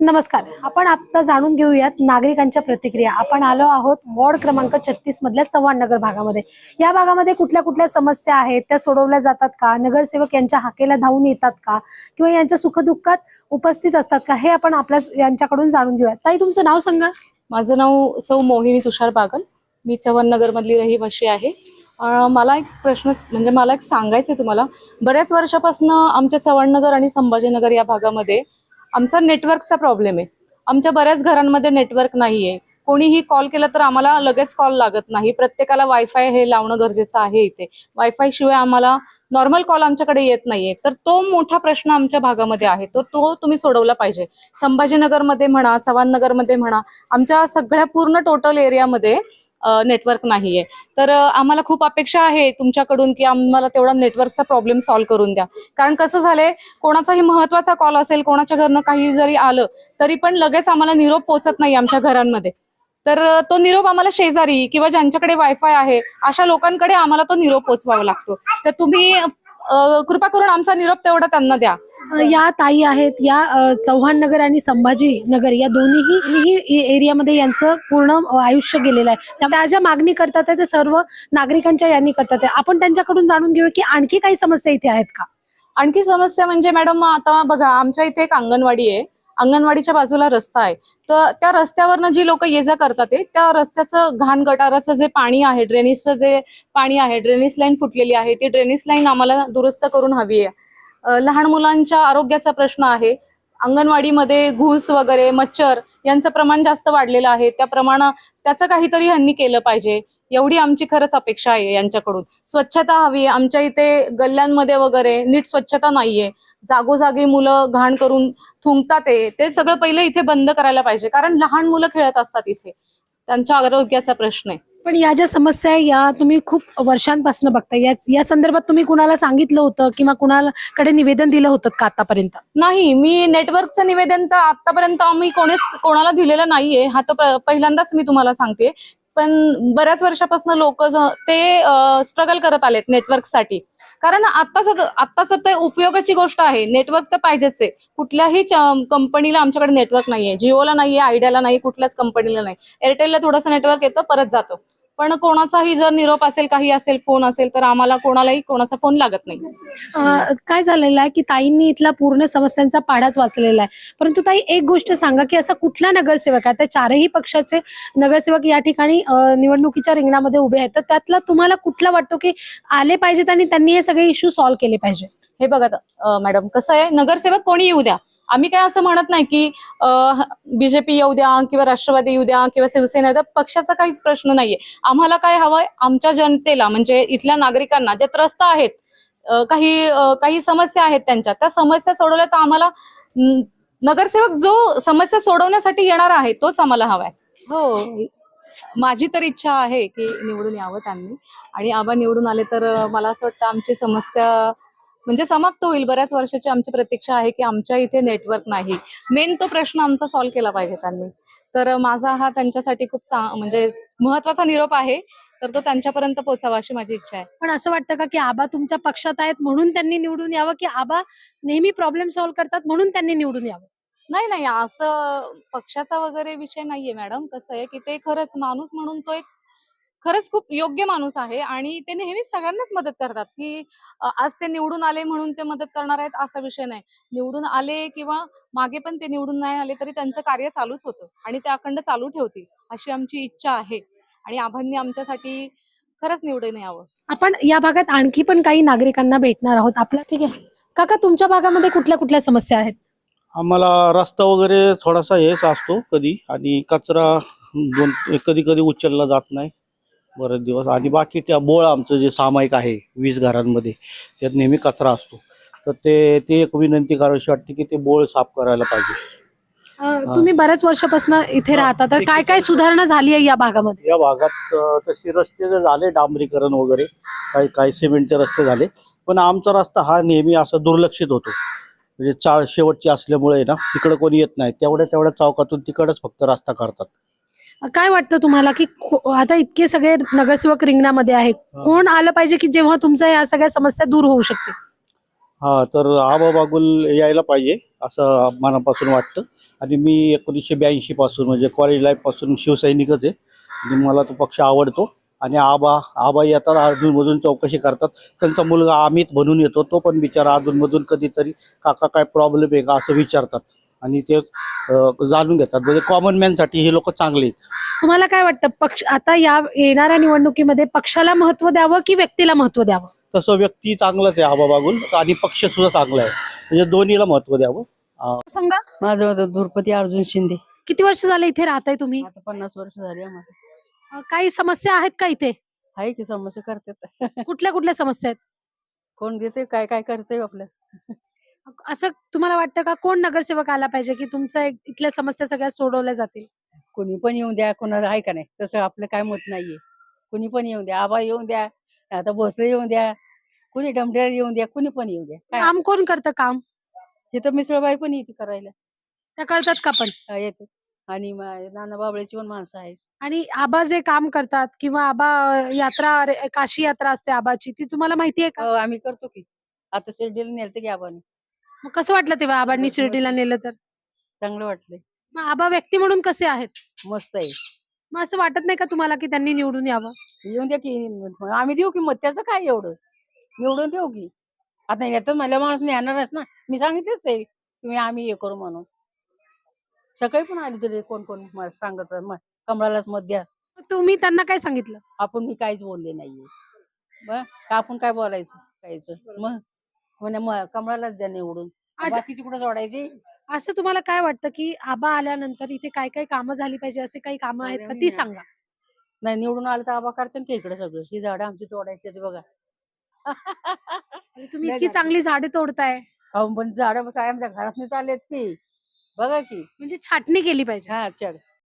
नमस्कार. आपण आता जाणून घेऊयात नागरिकांच्या प्रतिक्रिया. आपण आलो आहोत वॉर्ड क्रमांक 36 मधल्या चव्हाण नगर भागामध्ये. या भागामध्ये कुठल्या कुठल्या समस्या आहेत, त्या सोडवल्या जातात का, नगरसेवक यांच्या हाकेला धावून येतात का, किंवा यांच्या सुखदुःखात उपस्थित असतात का, हे आपण आपल्या यांच्याकडून जाणून घेऊयात. ताई, तुमचं नाव सांगा. माझं नाव सौ मोहिनी तुषार बागल. मी चव्हाण नगर मधली रहिवाशी आहे. मला एक प्रश्न म्हणजे मला एक सांगायचं तुम्हाला. बऱ्याच वर्षापासून आमच्या चव्हाण नगर आणि संभाजीनगर या भागामध्ये आमचा नेटवर्कचा प्रॉब्लेम आहे. आमच्या बऱ्याच घरांमध्ये नेटवर्क नाहीये. कोणीही कॉल केला तर आम्हाला लगेच कॉल लागत नाही. प्रत्येकाला वायफाय हे लावणं गरजेचं आहे. इथे वायफाय शिवाय आम्हाला नॉर्मल कॉल आमच्याकडे येत नाहीये. तर तो मोठा प्रश्न आमच्या भागामध्ये आहे. तो तुम्ही सोडवला पाहिजे. संभाजीनगरमध्ये म्हणा, चव्हाण नगरमध्ये म्हणा, आमच्या सगळ्या पूर्ण टोटल एरियामध्ये नेटवर्क नाहीये. तर आम्हाला खूप अपेक्षा आहे तुमच्याकडून की आम्हाला तेवढा नेटवर्कचा प्रॉब्लेम सॉल्व्ह करून द्या. कारण कसं झालंय, कोणाचाही महत्वाचा कॉल असेल, कोणाच्या घरनं काही जरी आलं तरी पण लगेच आम्हाला निरोप पोहोचत नाही आमच्या घरांमध्ये. तर तो निरोप आम्हाला शेजारी किंवा ज्यांच्याकडे वायफाय आहे अशा लोकांकडे आम्हाला तो निरोप पोहोचवावा लागतो. तर तुम्ही कृपा करून आमचा निरोप तेवढा त्यांना द्या. या ताई आहेत, या चव्हाण नगर आणि संभाजी नगर या दोन्ही एरियामध्ये यांचं पूर्ण आयुष्य गेलेलं आहे. त्या ज्या मागणी करतात ते सर्व नागरिकांच्या यांनी करतात. आपण त्यांच्याकडून जाणून घेऊ की आणखी काही समस्या इथे आहेत का. आणखी समस्या म्हणजे मॅडम, आता बघा, आमच्या इथे एक अंगणवाडी आहे. अंगणवाडीच्या बाजूला रस्ता आहे. तर त्या रस्त्यावरनं जी लोक ये जा करतात त्या रस्त्याचं घाण गटाराचं जे पाणी आहे, ड्रेनेजचं जे पाणी आहे, ड्रेनेज लाईन फुटलेली आहे. ती ड्रेनेज लाईन आम्हाला दुरुस्त करून हवी आहे. लहान मुलांच्या आरोग्याचा प्रश्न आहे. अंगणवाडीमध्ये घूस वगैरे, मच्छर यांचं प्रमाण जास्त वाढलेलं आहे. त्याचं काहीतरी ह्यांनी केलं पाहिजे, एवढी आमची खरंच अपेक्षा आहे यांच्याकडून. स्वच्छता हवी. आमच्या इथे गल्ल्यांमध्ये वगैरे नीट स्वच्छता नाहीये. जागोजागी मुलं घाण करून थुंकतात. ते सगळं पहिले इथे बंद करायला पाहिजे. कारण लहान मुलं खेळत असतात इथे, त्यांच्या आरोग्याचा प्रश्न आहे. पण या ज्या समस्या आहे या तुम्ही खूप वर्षांपासून बघताय. या संदर्भात तुम्ही कुणाला सांगितलं होतं किंवा कुणाकडे निवेदन दिलं होतं का आतापर्यंत. नाही, मी नेटवर्कचं निवेदन तर आतापर्यंत आम्ही कोणाला दिलेलं नाहीये. हा तर पहिल्यांदाच मी तुम्हाला सांगते. पण बऱ्याच वर्षापासून लोक ते स्ट्रगल करत आलेत नेटवर्कसाठी. कारण आत्ताच ते उपयोगाची गोष्ट आहे. नेटवर्क तर पाहिजेच आहे. कुठल्याही कंपनीला आमच्याकडे नेटवर्क नाहीये. जिओला नाहीये, आयडियाला नाही, कुठल्याच कंपनीला नाही. एअरटेलला थोडंसं नेटवर्क येतं, परत जातं. पण कोणाचाही जर निरोप असेल, काही असेल, फोन असेल, तर आम्हाला कोणाचा फोन लागत नाही. काय झालेलं आहे की ताईंनी इथला पूर्ण समस्यांचा पाढाच वाचलेला आहे. परंतु ताई, एक गोष्ट सांगा की असा कुठला नगरसेवक आहे, त्या चारही पक्षाचे नगरसेवक या ठिकाणी निवडणुकीच्या रिंगणामध्ये उभे आहेत, तर त्यातला तुम्हाला कुठला वाटतो की आले पाहिजेत आणि त्यांनी हे सगळे इश्यू सॉल्व्ह केले पाहिजे. हे बघा मॅडम, कसं आहे, नगरसेवक कोणी येऊ द्या. आम्ही काय असं म्हणत नाही की बीजेपी येऊ द्या किंवा राष्ट्रवादी येऊ द्या किंवा शिवसेना येऊ द्या. पक्षाचा काहीच प्रश्न नाहीये. आम्हाला काय हवंय, आमच्या जनतेला म्हणजे इथल्या नागरिकांना जे त्रस्त आहेत, काही समस्या आहेत त्या समस्या सोडवल्या तर आम्हाला नगरसेवक जो समस्या सोडवण्यासाठी येणार आहे तोच आम्हाला हवाय. हो, माझी तर इच्छा आहे की निवडून यावं त्यांनी. आणि आबा निवडून आले तर मला असं वाटतं आमची समस्या म्हणजे समाप्त होईल. बऱ्याच वर्षाची आमची प्रतीक्षा आहे की आमच्या इथे नेटवर्क नाही. मेन तो प्रश्न आमचा सॉल्व्ह केला पाहिजे त्यांनी. तर माझा हा त्यांच्यासाठी खूप म्हणजे महत्वाचा निरोप आहे. तर तो त्यांच्यापर्यंत पोहोचावा अशी माझी इच्छा आहे. पण असं वाटतं का की आबा तुमच्या पक्षात आहेत म्हणून त्यांनी निवडून यावं, की आबा नेहमी प्रॉब्लेम सॉल्व्ह करतात म्हणून त्यांनी निवडून यावं. नाही, असं पक्षाचा वगैरे विषय नाहीये मॅडम. कसं आहे की ते खरंच माणूस म्हणून तो एक खरंच खूप योग्य माणूस आहे. आणि ते नेहमीच सगळ्यांनाच मदत करतात. की आज ते निवडून आले म्हणून ते मदत करणार आहेत असा विषय नाही. निवडून आले किंवा मागे पण ते निवडून नाही आले तरी त्यांचं कार्य चालूच होतं आणि ते अखंड चालू ठेवतील अशी आमची इच्छा आहे. आणि आबांनी आमच्यासाठी खरंच निवडून यावं. आपण या भागात आणखी पण काही नागरिकांना भेटणार आहोत. आपल्या ठीक आहे काका, तुमच्या भागामध्ये कुठल्या कुठल्या समस्या आहेत. आम्हाला रस्ता वगैरे थोडासा हेच असतो कधी, आणि कचरा कधी कधी उचलला जात नाही बरेच दिवस. आणि बाकी त्या बोळ आमचं जे सामायिक आहे 20 घरांमध्ये, त्यात नेहमी कचरा असतो. तर ते एक विनंती करावीशी वाटते की ते बोळ साफ करायला पाहिजे. तुम्ही बऱ्याच वर्षापासून इथे राहता, तर काय काय सुधारणा झाली आहे या भागामध्ये. या भागात तसे रस्ते जर झाले, डांबरीकरण वगैरे, काही सिमेंटचे रस्ते झाले, पण आमचा रस्ता हा नेहमी असा दुर्लक्षित होतो. म्हणजे चाळ शेवटची असल्यामुळे ना तिकडे कोणी येत नाही. तेवढ्या चौकातून तिकडच फक्त रस्ता करतात. काय वाटतं तुम्हाला की आता इतके सगळे नगरसेवक रिंगणामध्ये आहेत, कोण आलं पाहिजे की जेव्हा तुमच्या या सगळ्या समस्या दूर होऊ शकते. तर आबा बागुल यायला पाहिजे. असं मनापासून वाटतं. आणि मी 1982 पासून म्हणजे कॉलेज लाईफ पासून शिवसैनिकच आहे आणि मला तो पक्ष आवडतो. आणि आबा येतात अधूनमधून चौकशी करतात. त्यांचा मुलगा अमित म्हणून येतो, तो पण बिचारा अधूनमधून कधीतरी काका काय प्रॉब्लेम आहे का असं विचारतात आणि ते जाणून घेतात. म्हणजे कॉमन मॅनसाठी हे लोक चांगले आहेत. तुम्हाला काय वाटतं पक्ष आता या येणाऱ्या निवडणुकीमध्ये पक्षाला महत्व द्यावं की व्यक्तीला महत्व द्यावं? तसं व्यक्ती चांगलंच आहे आबा बागुल आणि पक्ष सुद्धा चांगला आहे, म्हणजे दोन्हीला महत्व द्यावं. सांगा, माझं होतं धुरपती अर्जुन शिंदे. किती वर्ष झाले इथे राहताय तुम्ही? आता 50 वर्ष झाली आम्हाला. काही समस्या आहेत का इथे? आहे की समस्या करतात. कुठल्या कुठल्या समस्या आहेत? कोण देते काय काय करते आपलं. असं तुम्हाला वाटतं का कोण नगरसेवक आला पाहिजे की तुमच्या इथल्या समस्या सगळ्या सोडवल्या जातील? कोणी पण येऊन द्या, कोणाला आहे का नाही तसं आपलं काय मत नाहीये. कोणी पण येऊन द्या, आबा येऊन द्या, आता भोसले येऊन द्या, कोणी डमड्यावर येऊन द्या, कोणी पण येऊन द्या. काय काम कोण करतं काम? तिथं मिसळबाई पण येते करायला. त्या कळतात का पण? येते. आणि नाना बाबळेची पण माणसं आहेत. आणि आबा जे काम करतात किंवा आबा यात्रा काशी यात्रा असते आबाची, ती तुम्हाला माहिती आहे का? हो, आम्ही करतो की. आता शिर्डीला नेलते की आबाने. मग कसं वाटलं तेव्हा आबांनी शिर्डीला नेलं तर? चांगलं वाटलंय. मग आबा व्यक्ती म्हणून कसे आहेत? मस्त आहे. मग असं वाटत नाही का तुम्हाला की त्यांनी निवडून यावं? येऊन द्या की. आम्ही देऊ की मत, त्याचं काय एवढं. निवडून देऊ की. आता येतं मला माणूस येणारच ना. मी सांगितलंच आहे तुम्ही आम्ही हे करू म्हणून. सकाळी पण आली तरी कोण कोण सांगत कमळालाच मत द्या. मग तुम्ही त्यांना काय सांगितलं? आपण मी काहीच बोलले नाहीये. मग आपण काय बोलायचं कायचं मग म्हणे कमळालाच द्या निवडून. आज- बाकीची कुठं सोडायची. असं तुम्हाला काय वाटतं की आबा आल्यानंतर इथे काय काय कामं झाली पाहिजे, असे काही कामं आहेत का ती सांगा? नाही निवडून आलं तर आबा करते की इकडे सगळं. ही झाडं आमची तोडायची ते बघा. आणि तुम्ही इतकी चांगली झाडे तोडताय, अहो पण झाडं आमच्या घरात चाललेत की बघा की. म्हणजे छाटणी केली पाहिजे. हा चढ